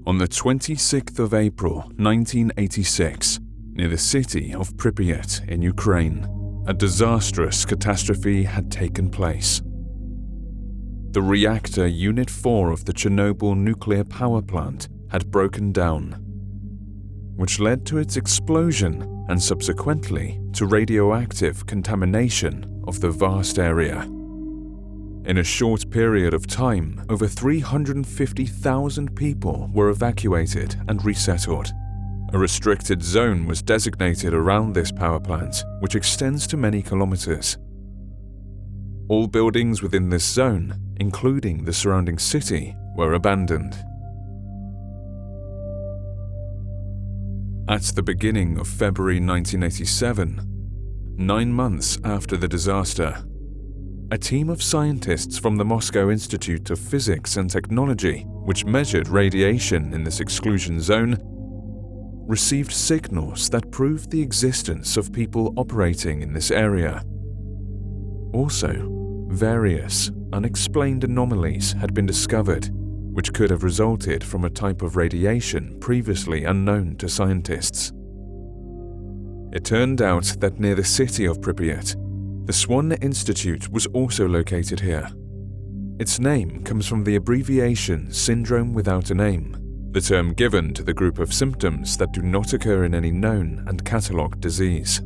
On the 26th of April 1986, near the city of Pripyat in Ukraine, a disastrous catastrophe had taken place. The reactor Unit 4 of the Chernobyl nuclear power plant had broken down, which led to its explosion and subsequently to radioactive contamination of the vast area. In a short period of time, over 350,000 people were evacuated and resettled. A restricted zone was designated around this power plant, which extends to many kilometers. All buildings within this zone, including the surrounding city, were abandoned. At the beginning of February 1987, 9 months after the disaster, a team of scientists from the Moscow Institute of Physics and Technology, which measured radiation in this exclusion zone, received signals that proved the existence of people operating in this area. Also, various unexplained anomalies had been discovered, which could have resulted from a type of radiation previously unknown to scientists. It turned out that near the city of Pripyat, the S.W.A.N Institute was also located here. Its name comes from the abbreviation Syndrome Without a Name, the term given to the group of symptoms that do not occur in any known and catalogued disease.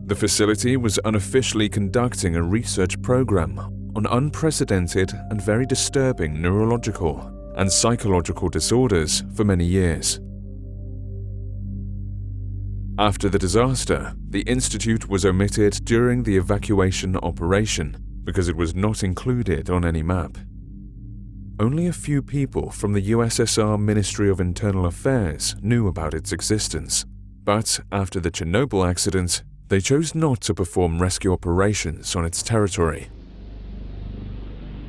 The facility was unofficially conducting a research program on unprecedented and very disturbing neurological and psychological disorders for many years. After the disaster, the institute was omitted during the evacuation operation because it was not included on any map. Only a few people from the USSR Ministry of Internal Affairs knew about its existence, but after the Chernobyl accident, they chose not to perform rescue operations on its territory.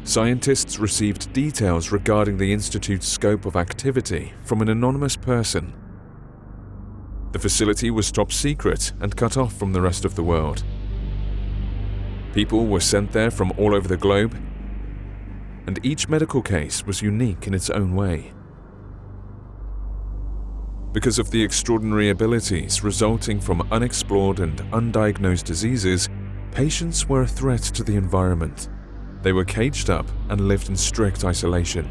Scientists received details regarding the institute's scope of activity from an anonymous person. The facility was top secret and cut off from the rest of the world. People were sent there from all over the globe, and each medical case was unique in its own way. Because of the extraordinary abilities resulting from unexplored and undiagnosed diseases, patients were a threat to the environment. They were caged up and lived in strict isolation.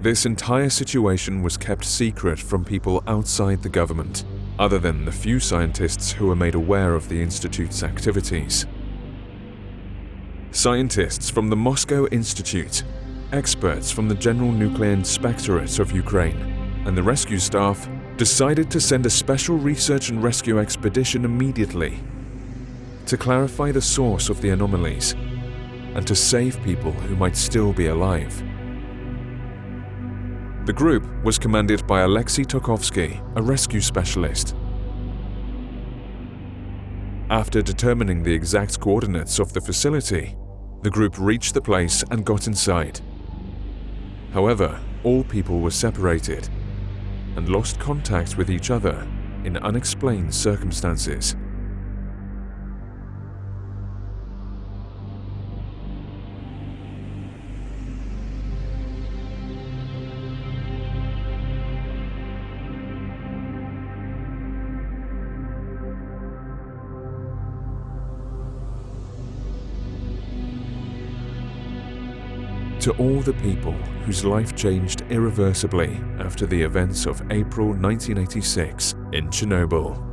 This entire situation was kept secret from people outside the government, other than the few scientists who were made aware of the institute's activities. Scientists from the Moscow Institute, experts from the General Nuclear Inspectorate of Ukraine, and the rescue staff decided to send a special research and rescue expedition immediately to clarify the source of the anomalies and to save people who might still be alive. The group was commanded by Alexei Tokovsky, a rescue specialist. After determining the exact coordinates of the facility, the group reached the place and got inside. However, all people were separated and lost contact with each other in unexplained circumstances. To all the people whose life changed irreversibly after the events of April 1986 in Chernobyl.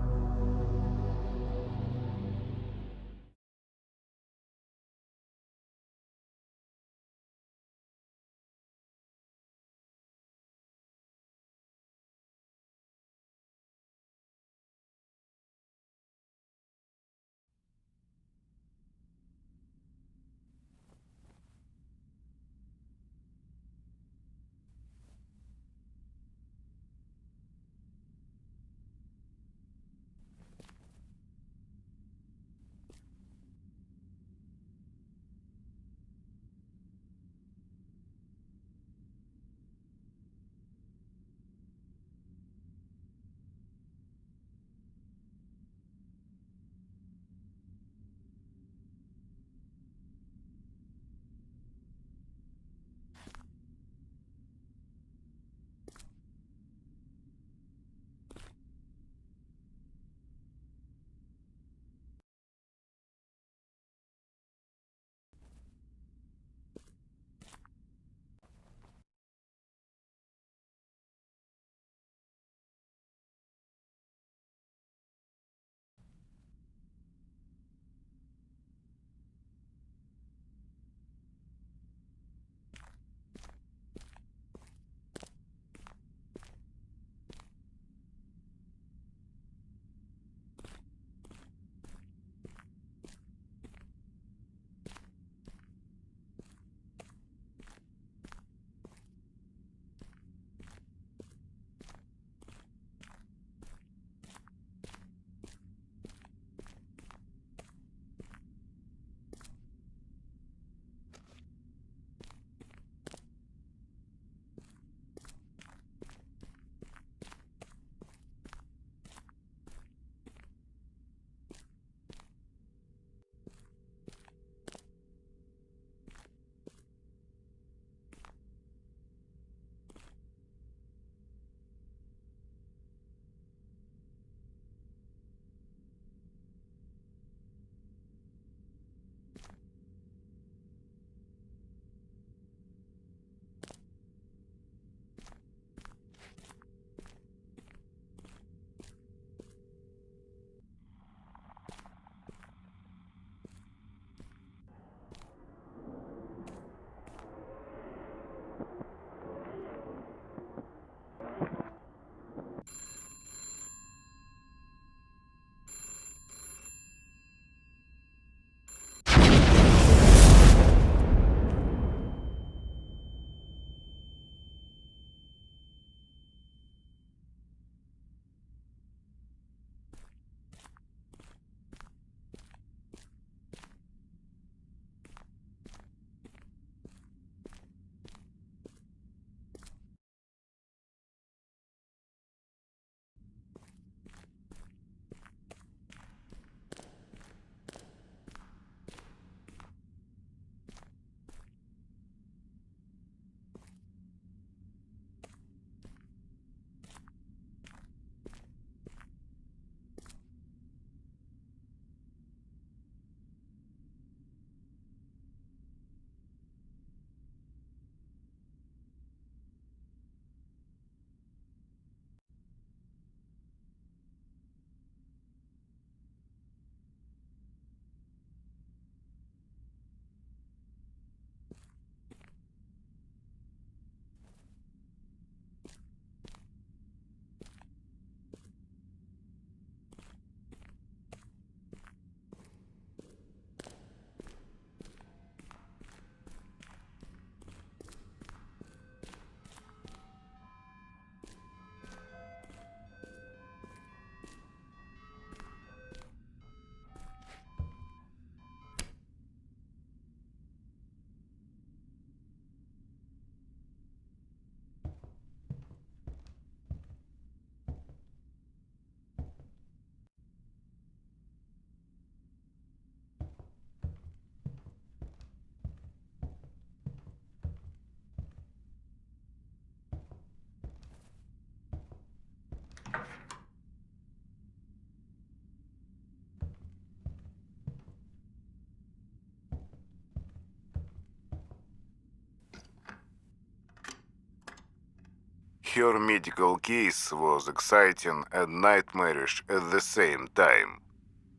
Her medical case was exciting and nightmarish at the same time.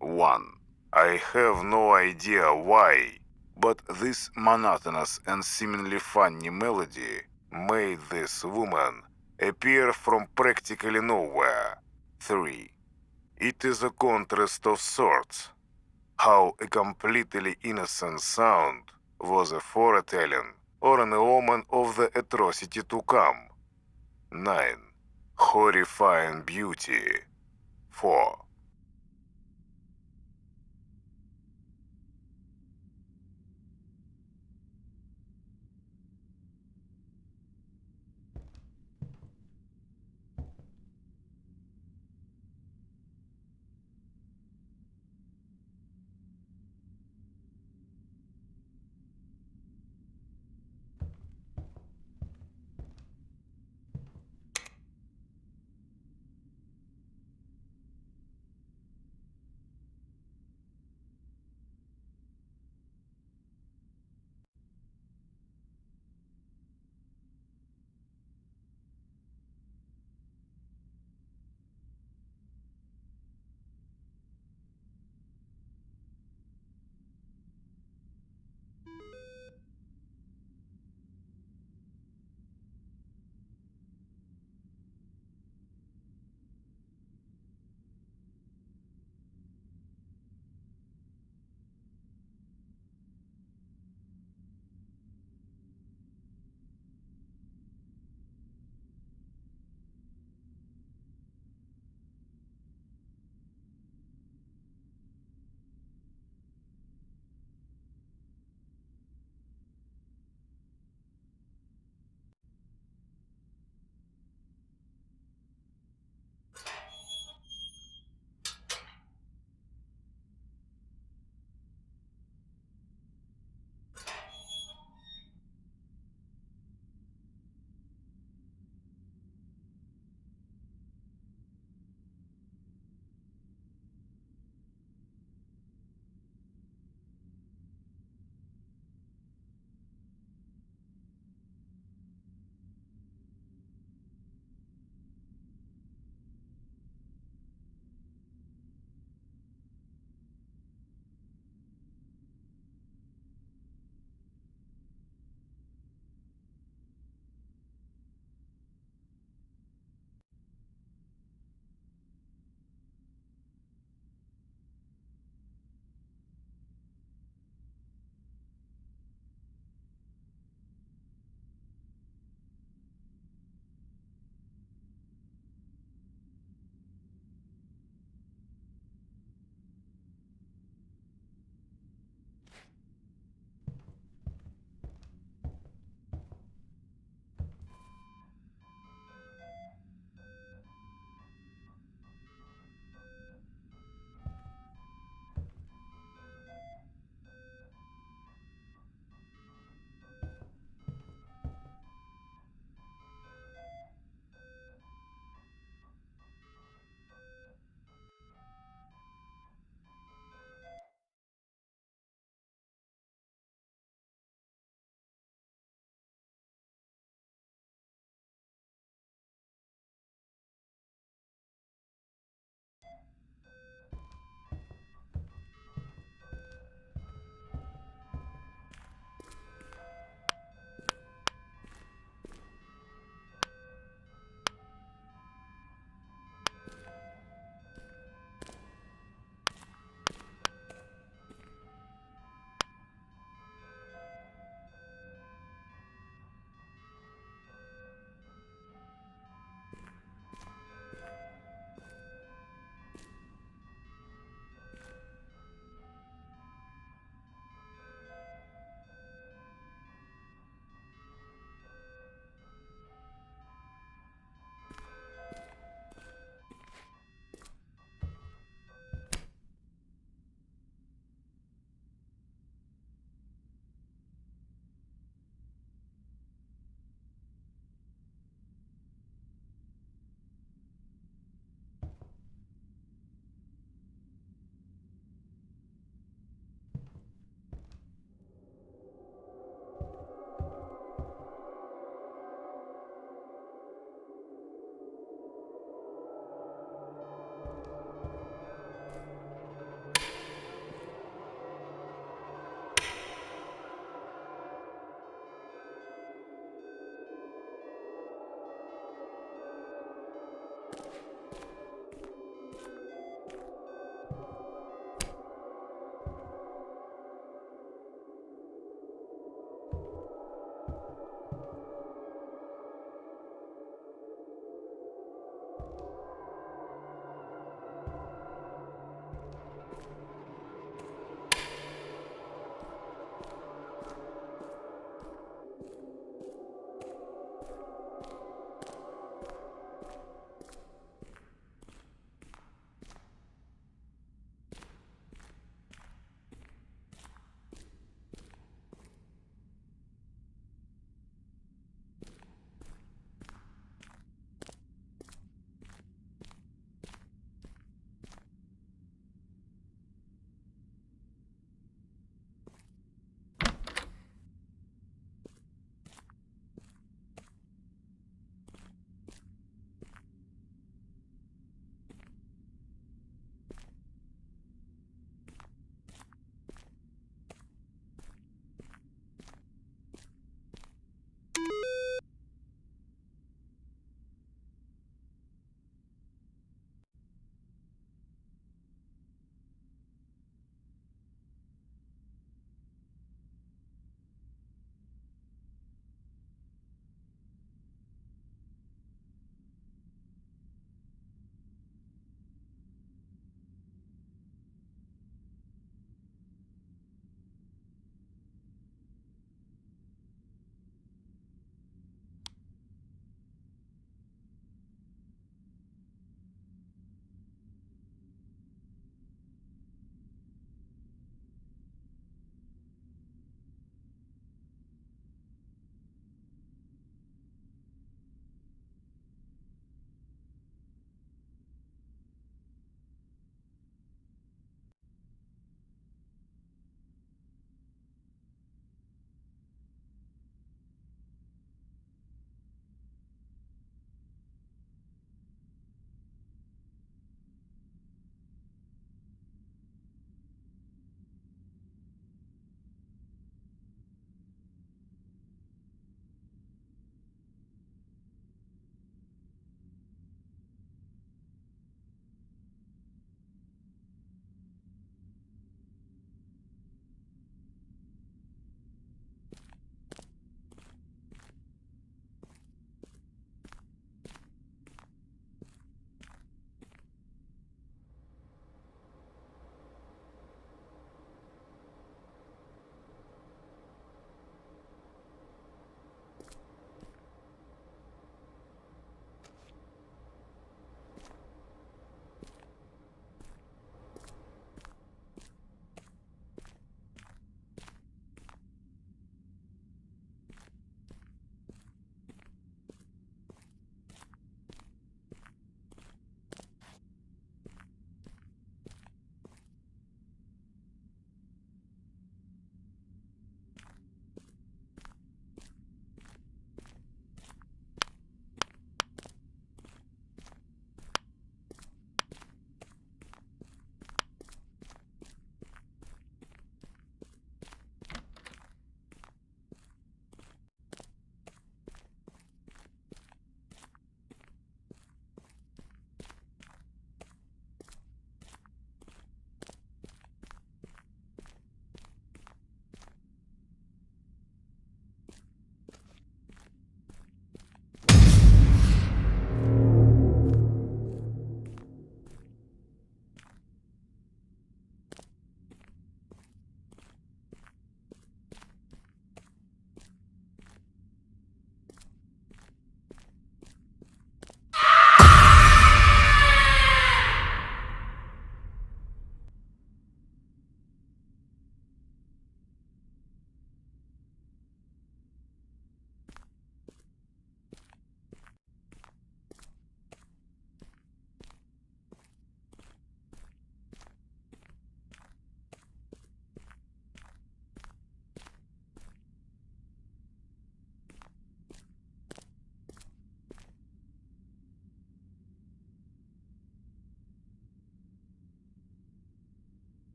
1. I have no idea why, but this monotonous and seemingly funny melody made this woman appear from practically nowhere. 3. It is a contrast of sorts. How a completely innocent sound was a foretelling or an omen of the atrocity to come. 9. Horrifying beauty. 4.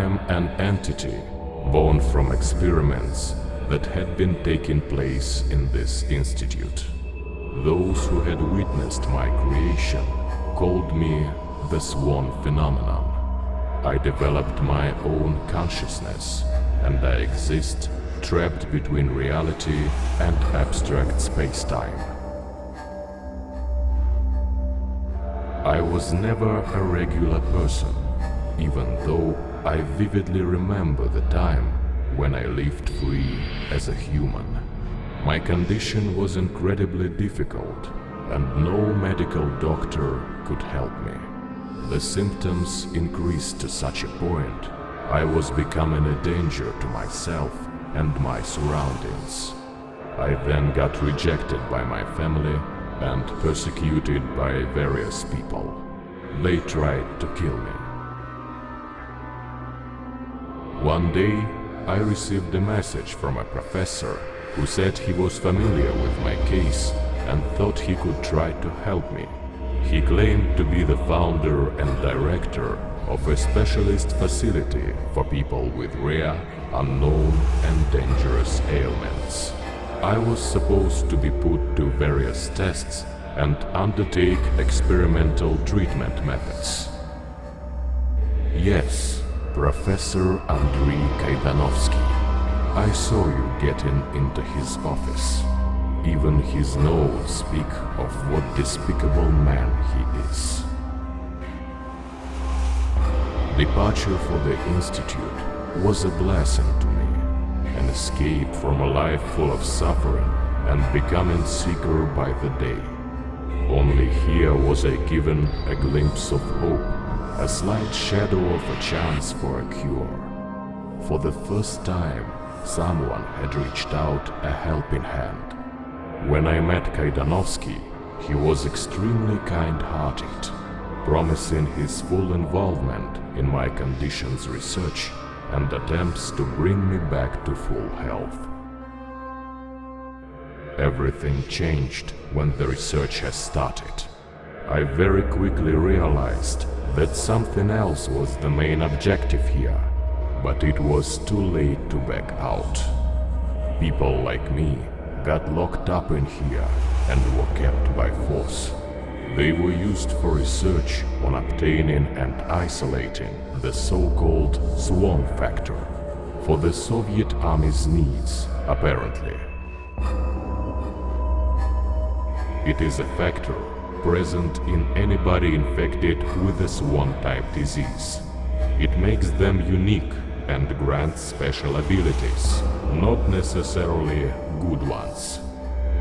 am an entity born from experiments that had been taking place in this institute. Those who had witnessed my creation called me the S.W.A.N phenomenon. I developed my own consciousness, and I exist trapped between reality and abstract space-time. I was never a regular person, even though I vividly remember the time when I lived free as a human. My condition was incredibly difficult, and no medical doctor could help me. The symptoms increased to such a point, I was becoming a danger to myself and my surroundings. I then got rejected by my family and persecuted by various people. They tried to kill me. One day, I received a message from a professor who said he was familiar with my case and thought he could try to help me. He claimed to be the founder and director of a specialist facility for people with rare, unknown and dangerous ailments. I was supposed to be put to various tests and undertake experimental treatment methods. Yes, Professor Andrei Kaidanovsky, I saw you getting into his office. Even his notes speak of what despicable man he is. Departure for the Institute was a blessing to me, an escape from a life full of suffering and becoming sicker by the day. Only here was I given a glimpse of hope, a slight shadow of a chance for a cure. For the first time, someone had reached out a helping hand. When I met Kaidanovsky, he was extremely kind-hearted, promising his full involvement in my conditions research and attempts to bring me back to full health. Everything changed when the research has started. I very quickly realized that something else was the main objective here, but it was too late to back out. People like me got locked up in here and were kept by force. They were used for research on obtaining and isolating the so-called S.W.A.N factor for the Soviet Army's needs, apparently. It is a factor present in anybody infected with the S.W.A.N type disease. It makes them unique and grants special abilities, not necessarily good ones.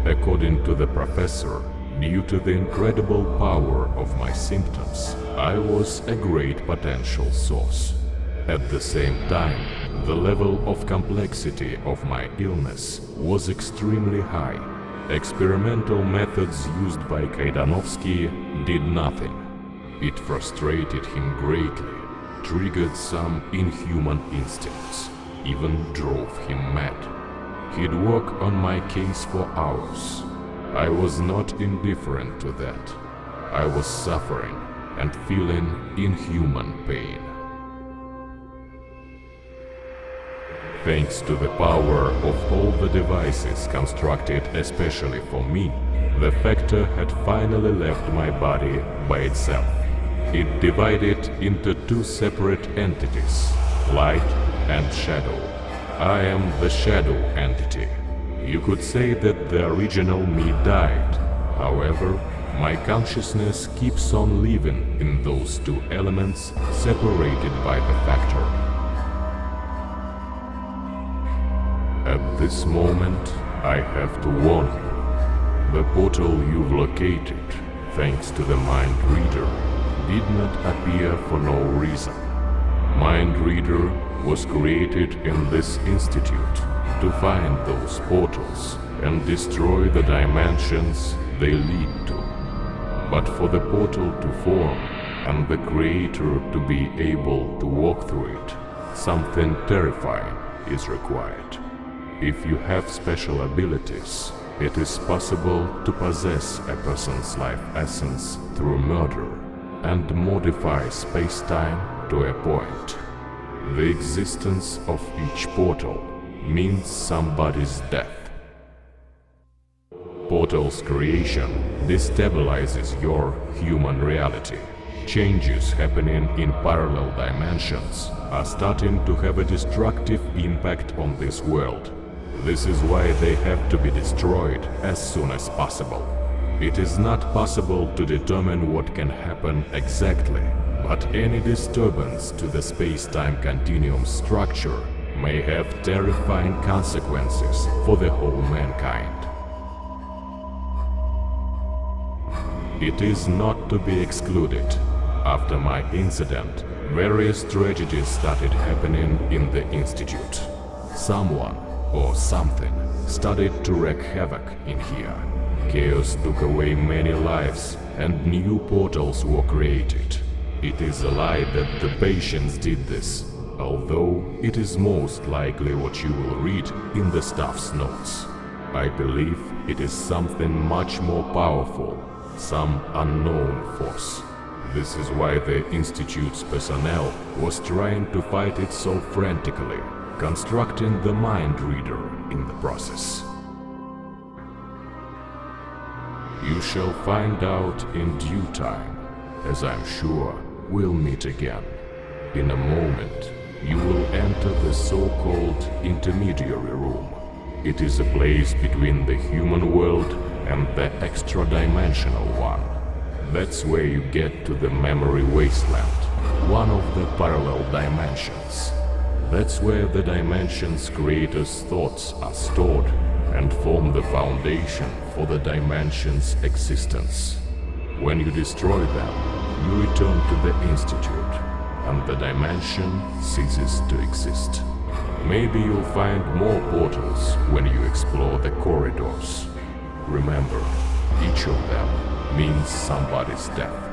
According to the professor, due to the incredible power of my symptoms, I was a great potential source. At the same time, the level of complexity of my illness was extremely high. Experimental methods used by Kaidanovsky did nothing. It frustrated him greatly, triggered some inhuman instincts, even drove him mad. He'd work on my case for hours. I was not indifferent to that. I was suffering and feeling inhuman pain. Thanks to the power of all the devices constructed especially for me, the factor had finally left my body by itself. It divided into two separate entities, light and shadow. I am the shadow entity. You could say that the original me died. However, my consciousness keeps on living in those two elements separated by the factor. At this moment, I have to warn you. The portal you've located, thanks to the Mind Reader, did not appear for no reason. Mind Reader was created in this institute to find those portals and destroy the dimensions they lead to. But for the portal to form and the creator to be able to walk through it, something terrifying is required. If you have special abilities, it is possible to possess a person's life essence through murder and modify space-time to a point. The existence of each portal means somebody's death. Portal's creation destabilizes your human reality. Changes happening in parallel dimensions are starting to have a destructive impact on this world. This is why they have to be destroyed as soon as possible. It is not possible to determine what can happen exactly, but any disturbance to the space-time continuum structure may have terrifying consequences for the whole mankind. It is not to be excluded. After my incident, various tragedies started happening in the Institute. Someone or something started to wreak havoc in here. Chaos took away many lives and new portals were created. It is a lie that the patients did this, although it is most likely what you will read in the staff's notes. I believe it is something much more powerful, some unknown force. This is why the Institute's personnel was trying to fight it so frantically, constructing the mind reader in the process. You shall find out in due time, as I'm sure we'll meet again. In a moment, you will enter the so-called intermediary room. It is a place between the human world and the extra-dimensional one. That's where you get to the memory wasteland, one of the parallel dimensions. That's where the dimension's creator's thoughts are stored and form the foundation for the dimension's existence. When you destroy them, you return to the Institute, and the dimension ceases to exist. Maybe you'll find more portals when you explore the corridors. Remember, each of them means somebody's death.